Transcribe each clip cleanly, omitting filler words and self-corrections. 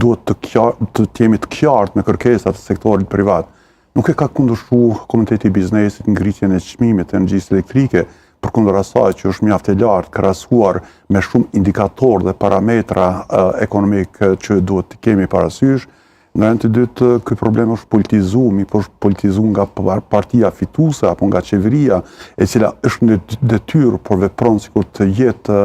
duhet të jemi të qartë me kërkesat e sektorit privat. Nuk e ka kundërshtuar Komiteti i Biznesit ngritjen e çmimit të energjisë elektrike, përkundër asaj që është mjaft e lartë krahasuar me shumë indikatorë dhe parametra ekonomik që duhet të kemi parasysh. Në rend të dytë, ky problem është politizuar, po është politizuar nga partia fituese apo nga qeveria, e cila është në detyrë por vepron sikur të jetë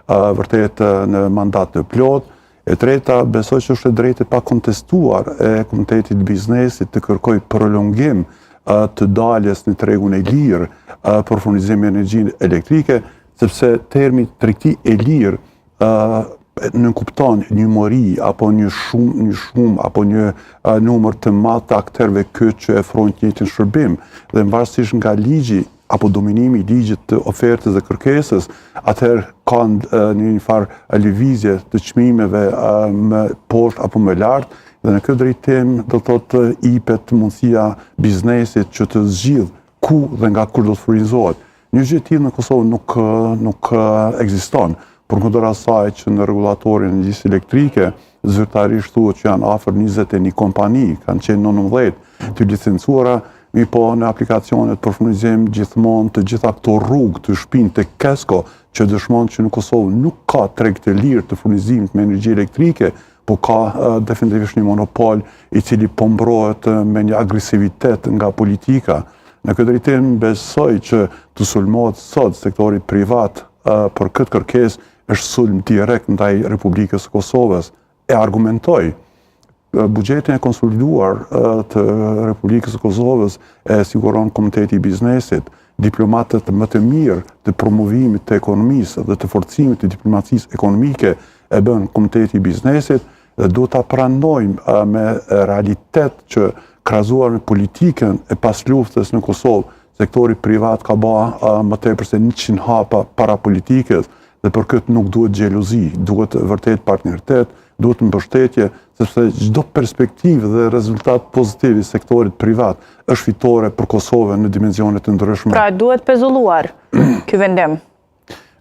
vërtet në mandat të plotë. E treta, besoj që është e drejtë e pakontestuar e Komitetit Biznesit të kërkojë prolongim të daljes në tregun e lirë për furnizim me energjinë elektrike, sepse termi tregti e lirë nënkupton një mori apo një shumë apo një numër të madh të aktorëve që e ofrojnë të njëjtin shërbim, dhe varësisht nga ligji apo dominimi i ligjit të ofertës dhe kërkesës, atëherë ka një farë lëvizje të çmimeve më poshtë apo më lart, dhe në këtë drejtim do thotë jepet mundësia biznesit që të zgjidh ku dhe nga kur do të furnizohet. Një gjë e tillë në Kosovë nuk ekziston. Përkundër asaj që në rregullatorin e energjisë elektrike zyrtarisht thuhet që janë afër 21 kompani, kanë qenë 19 të licencuara, po në aplikacionet për furnizim gjithmonë të gjitha këto rrugë të shpinë të KESCO që dëshmon që në Kosovë nuk ka treg të lirë të furnizimit me energji elektrike, po ka definitivisht një monopol i cili po mbrohet me një agresivitet nga politika. Në këtë drejtim besoj që të sulmohet sot sektori privat për këtë kërkesë është sulm direkt ndaj Republikës së Kosovës. E argumentoj, buxhetin e konsoliduar të Republikës së Kosovës e siguron Komiteti i Biznesit, diplomatët më të mirë të promovimit të ekonomisë dhe të forcimit të diplomacisë ekonomike e bën Komiteti i Biznesit, dhe duhet ta pranojmë me realitet që krahasuar me politikën e pasluftës në Kosovë, sektori privat ka bërë më tepër se 100 hapa para politikës, dhe për këtë nuk duhet xhelozi, duhet vërtet partneritet, duhet mbështetje, sepse çdo perspektivë dhe rezultat pozitiv i sektorit privat është fitore për Kosovën në dimensione të ndryshme. Pra duhet pezulluar ky vendim.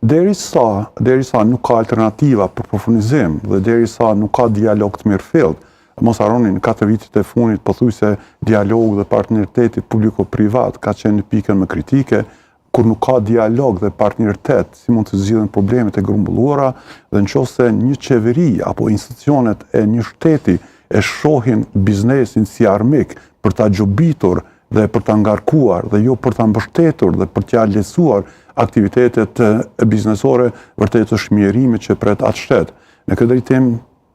Derisa nuk ka alternativa për përfundizim dhe derisa nuk ka dialog të mirëfillt, mos harroni në 4 vitet e fundit pothuajse dialogu dhe partneriteti publiko-privat ka qenë në pikën më kritike, kur nuk ka dialog dhe partneritet, si mund të zgjidhen problemet e grumbulluara, dhe nëse një qeveri apo institucionet e një shteti e shohin biznesin si armik për ta gjobitur dhe për ta ngarkuar dhe jo për ta mbështetur dhe për t'ia lehtësuar aktivitetet biznesore, vërtet është mjerimi që pret atë shtet. Në këtë drejtim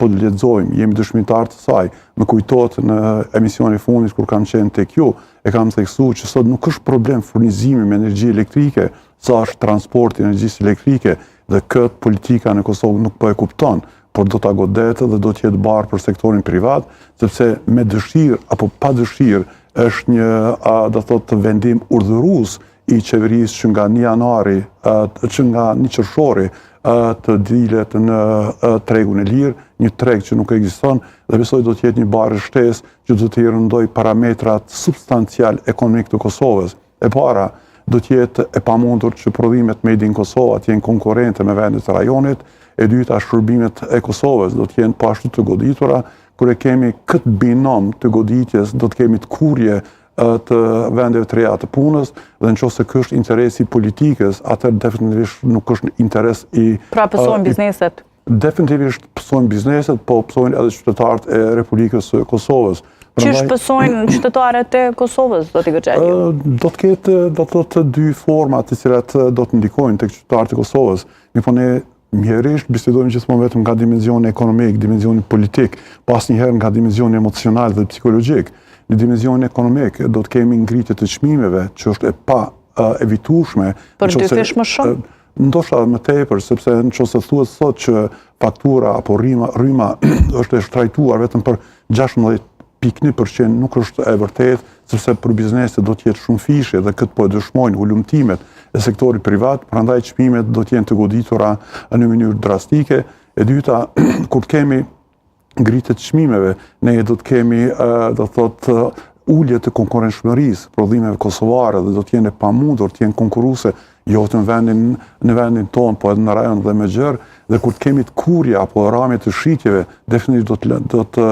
po lexojmë, jemi dëshmitar të saj. Më kujtohet në emisionin e fundit kur kam qenë tek ju, e kam theksuar që sot nuk është problem furnizimi me energji elektrike, sa është transporti i energjisë elektrike, dhe këtë politika në Kosovë nuk po e kupton, por do ta godetë dhe do të jetë barë për sektorin privat, sepse me dëshirë apo pa dëshirë është një, do thotë, vendim urdhërues i qeverisë që nga 1 janari, që nga 1 qershori të dilet në tregun e lirë, një treg që nuk ekziston, dhe besoj do të jetë një barë shtesë që do të rëndoj parametrat substancial ekonomik të Kosovës. E para, do të jetë e pamundur që prodhimet made in Kosova të jenë konkurrente me vendet e rajonit, e dyta, shërbimet e Kosovës do të jenë po ashtu të goditura, kur e kemi këtë binom të goditjes, do të kemi të kurje të vendeve të reja të punës, dhe nëse ky është interesi politikës, atëherë definitivisht nuk është interes i... Pra pësojnë bizneset? Definitivist pësojnë bizneset, po pësojnë edhe qytetarët e Republikës së Kosovës. Qysh pësojnë qytetarët e Kosovës, do t'i gëgjeli? Do të ketë, do të thotë, 2 forma të cilat do të ndikojnë tek qytetarët e Kosovës. Po ne mjerisht bisedojmë gjithmonë vetëm nga dimensioni ekonomik, dimensioni politik, po asnjëherë nga dimensioni emocional dhe psikologjik. Në dimensionin ekonomik do të kemi ngritje të çmimeve, që është e pa evitueshme. Për 2 fish më shumë? Ndoshta më tepër, sepse nëse thuhet sot që faktura apo rryma është e shtrajtuar vetëm për 16.1% nuk është e vërtetë, sepse për bizneset do të jetë shumë fishe dhe këtë po e dëshmojnë ulëmtimet e sektorit privat, prandaj çmimet do të jenë të goditura në mënyrë drastike. E dyta, kur kemi ngritje të çmimeve, ne do të kemi, do thotë, ullje të konkurrenshmërisë, prodhimeve kosovare dhe do t'jene pamundur, t'jene konkuruse, jo të në vendin tonë, po edhe në rajon dhe me gjërë, dhe kur kemi të kurja apo ramje të shitjeve, definitivisht do të